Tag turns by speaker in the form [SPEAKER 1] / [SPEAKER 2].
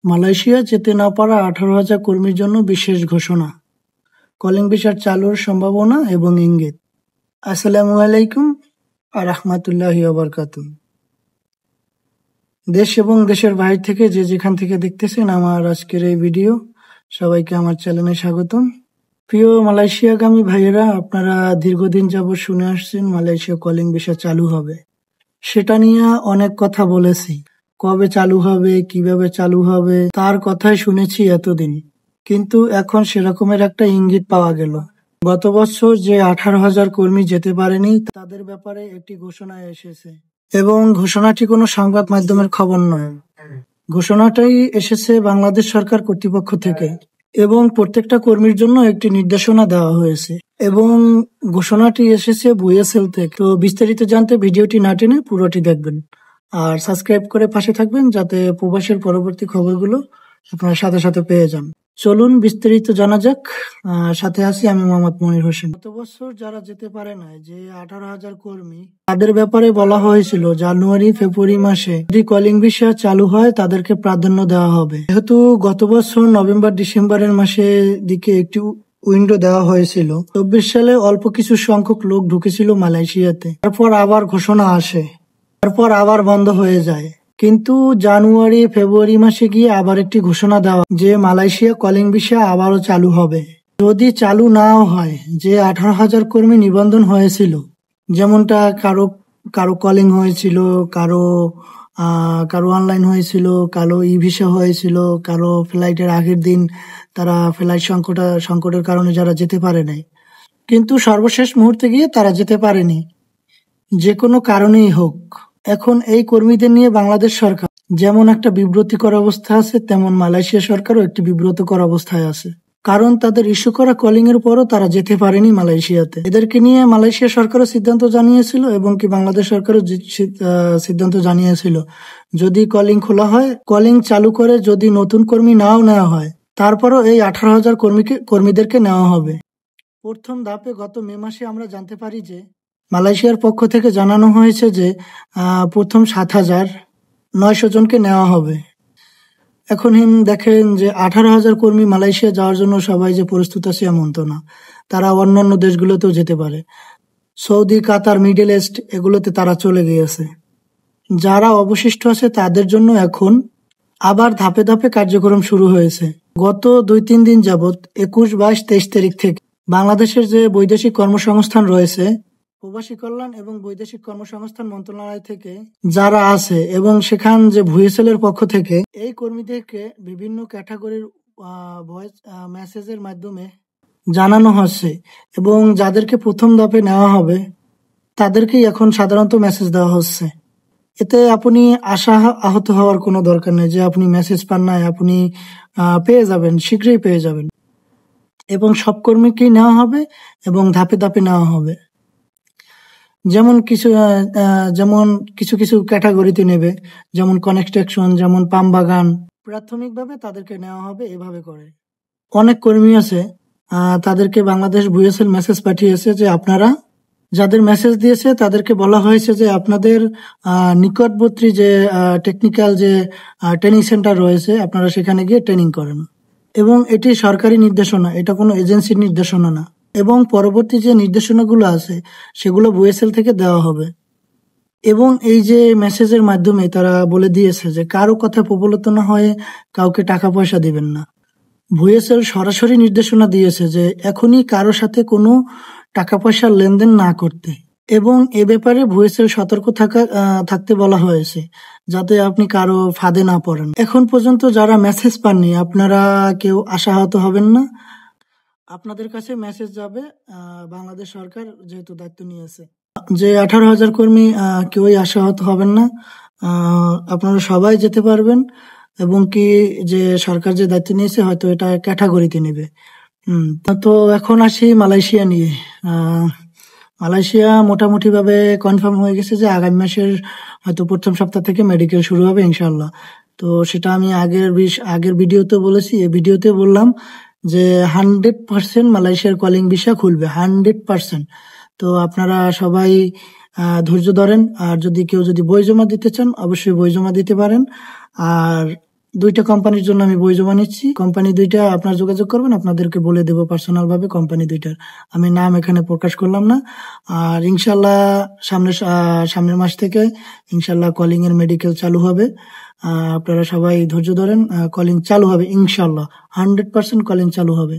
[SPEAKER 1] Malaysia যেতে না পারা 18,000 কর্মীর জন্য বিশেষ ঘোষণা, কলিং ভিসা চালুর সম্ভাবনা এবং ইঙ্গিত। আসসালামু আলাইকুম রাহমাতুল্লাহি ওয়া বারাকাতুহু। দেশ এবং দেশের বাইরে থেকে যে যেখান থেকে দেখতেছেন আমার আজকের এই ভিডিও, সবাইকে আমার চ্যানেলে স্বাগতম। প্রিয় মালয়েশিয়াগামী ভাইয়েরা, আপনারা দীর্ঘদিন যাবৎ শুনে আসছেন মালয়েশিয়া কলিং ভিসা চালু হবে। সেটা নিয়ে অনেক কথা বলেছি, কবে চালু হবে, কিভাবে চালু হবে, তার কথাই শুনেছি এতদিন। কিন্তু এখন সেরকমের একটা ইঙ্গিত পাওয়া গেল। গত বছর যে 18,000 কর্মী যেতে পারেনি, তাদের ব্যাপারে একটি ঘোষণা এসেছে, এবং ঘোষণাটি কোনো সংবাদ মাধ্যমের খবর নয়। ঘোষণাটাই এসেছে বাংলাদেশ সরকার কর্তৃপক্ষ থেকে, এবং প্রত্যেকটা কর্মীর জন্য একটি নির্দেশনা দেওয়া হয়েছে, এবং ঘোষণাটি এসেছে বুয়েসেল থেকে। তো বিস্তারিত জানতে ভিডিওটি না টেনে পুরোটি দেখবেন, আর সাবস্ক্রাইব করে পাশে থাকবেন যাতে প্রবাসের পরবর্তী খবরগুলো আপনারা সাথে সাথে পেয়ে যান। চলুন বিস্তারিত জানা যাক। সাথে আছি আমি মোহাম্মদ মনির হোসেন। গত বছর যারা যেতে পারে না, যে 18,000 কর্মী, তাদের ব্যাপারে বলা হয়েছিল জানুয়ারি ফেব্রুয়ারি মাসে যদি কলিং ভিসা চালু হয় তাদেরকে প্রাধান্য দেওয়া হবে। যেহেতু গত বছর নভেম্বর ডিসেম্বরের মাসে দিকে একটি উইন্ডো দেওয়া হয়েছিল, 24 সালে অল্প কিছু সংখ্যক লোক ঢুকেছিল মালয়েশিয়াতে। তারপর আবার ঘোষণা আসে, তারপর আবার বন্ধ হয়ে যায়। কিন্তু জানুয়ারি ফেব্রুয়ারি মাসে গিয়ে আবার একটি ঘোষণা দেওয়া যে মালয়েশিয়া কলিং ভিসা আবারও চালু হবে। যদি চালু নাও হয়, যে 18,000 কর্মী নিবন্ধন হয়েছিল, যেমনটা কারো কারো কলিং হয়েছিল, কারো কারো অনলাইন হয়েছিল, কারো ই ভিসা হয়েছিল, কারো ফ্লাইটের আগের দিন তারা ফ্লাইট সংকটের কারণে যারা যেতে পারে নাই, কিন্তু সর্বশেষ মুহূর্তে গিয়ে তারা যেতে পারেনি, যে কোনো কারণেই হোক। এখন এই কর্মীদের নিয়ে বাংলাদেশ সরকার যেমন একটা বিব্রতিকর অবস্থা আছে, তেমন মালয়েশিয়া সরকারও একটি বিব্রতকর অবস্থায় আছে। কারণ তাদের ইস্যু করা কলিং এর পরও তারা যেতে পারেনি মালয়েশিয়াতে। এদেরকে নিয়ে মালয়েশিয়া সরকারও সিদ্ধান্ত জানিয়েছিল, এবং কি বাংলাদেশ সরকারও সিদ্ধান্ত জানিয়েছিল যদি কলিং খোলা হয়, কলিং চালু করে যদি নতুন কর্মী নাও নেওয়া হয়, তারপরও এই 18,000 কর্মীদেরকে নেওয়া হবে। প্রথম ধাপে গত মে মাসে আমরা জানতে পারি যে মালয়েশিয়ার পক্ষ থেকে জানানো হয়েছে যে প্রথম 7,900 জনকে নেওয়া হবে। এখন দেখেন যে 18,000 কর্মী মালয়েশিয়া যাওয়ার জন্য সবাই যে প্রস্তুত আছে এমন তো না। তারা অন্যান্য দেশগুলোতেও যেতে পারে, সৌদি, কাতার, মিডল ইস্ট, এগুলোতে তারা চলে গিয়েছে। যারা অবশিষ্ট আছে তাদের জন্য এখন আবার ধাপে ধাপে কার্যক্রম শুরু হয়েছে। গত 2-3 দিন যাবৎ 21, 22, 23 তারিখ থেকে বাংলাদেশের যে বৈদেশিক কর্মসংস্থান রয়েছে, প্রবাসী কল্যাণ এবং বৈদেশিক কর্মসংস্থান মন্ত্রণালয় থেকে যারা আছে, এবং সেখান যে ভুয়েসেলের পক্ষ থেকে এই কর্মীদেরকে বিভিন্ন ক্যাটাগরির ভয়েস মেসেজের মাধ্যমে জানানো হচ্ছে, এবং যাদেরকে প্রথম ধাপে নেওয়া হবে তাদেরকেই এখন সাধারণত মেসেজ দেওয়া হচ্ছে। এতে আপনি আহত হওয়ার কোনো দরকার নেই যে আপনি মেসেজ পান নাই, আপনি পেয়ে যাবেন, শীঘ্রই পেয়ে যাবেন। এবং সব কর্মীকেই নেওয়া হবে এবং ধাপে ধাপে নেওয়া হবে। যেমন কিছু কিছু ক্যাটাগরিতে নেবে, যেমন কনস্ট্রাকশন, যেমন পাম বাগান, প্রাথমিকভাবে তাদেরকে নেওয়া হবে এভাবে করে। অনেক কর্মী আছে, তাদেরকে বাংলাদেশ বুয়েসেল মেসেজ পাঠিয়েছে যে আপনারা, যাদের মেসেজ দিয়েছে তাদেরকে বলা হয়েছে যে আপনাদের নিকটবর্তী যে টেকনিক্যাল যে ট্রেনিং সেন্টার রয়েছে, আপনারা সেখানে গিয়ে ট্রেনিং করেন। এবং এটি সরকারি নির্দেশনা, এটা কোনো এজেন্সির নির্দেশনা না। এবং পরবর্তী যে নির্দেশনাগুলো আছে সেগুলো বুয়েসেল থেকে দেওয়া হবে। এবং এই যে মেসেজের মাধ্যমে তারা বলে দিয়েছে যে কারো কথা প্রবলিত না হয়ে কাউকে টাকা পয়সা দিবেন না। বুয়েসেল সরাসরি নির্দেশনা দিয়েছে যে এখনই কারো সাথে কোনো টাকা পয়সার লেনদেন না করতে, এবং এ ব্যাপারে বুয়েসেল সতর্ক থাকতে বলা হয়েছে যাতে আপনি কারো ফাঁদে না পড়েন। এখন পর্যন্ত যারা মেসেজ পাননি, আপনারা কেউ আশাহত হবেন না, আপনাদের কাছে মেসেজ যাবে। বাংলাদেশ সরকার যেহেতু দায়িত্ব নিয়েছে, যে 18,000 কর্মী, কেউই আশাহত হবেন না, আপনারা সবাই যেতে পারবেন। এবং কি যে সরকার যে দায়িত্ব নিয়েছে হয়তো এটা ক্যাটাগরিতে নেবে। তো এখন আসি মালয়েশিয়া নিয়ে। মালয়েশিয়া মোটামুটি ভাবে কনফার্ম হয়ে গেছে যে আগামী মাসের হয়তো প্রথম সপ্তাহ থেকে মেডিকেল শুরু হবে ইনশাল্লাহ। তো সেটা আমি আগের ভিডিওতে বলেছি, এই ভিডিওতে বললাম যে 100% মালয়েশিয়ার কলিং ভিসা খুলবে, 100%। তো আপনারা সবাই ধৈর্য ধরেন, আর যদি কেউ বই জমা দিতে চান অবশ্যই বই জমা দিতে পারেন। আর দুইটা কোম্পানির জন্য আমি বই জমা নিচ্ছি। কোম্পানি দুইটা আপনার যোগাযোগ করবেন, আপনাদেরকে বলে দেবো পার্সোনাল ভাবে কোম্পানি দুইটার। আমি নাম এখানে প্রকাশ করলাম না। আর ইনশাল্লাহ সামনের মাস থেকে ইনশাল্লাহ কলিং এর মেডিকেল চালু হবে। আপনারা সবাই ধৈর্য ধরেন, কলিং চালু হবে ইনশাল্লাহ, 100% কলিং চালু হবে।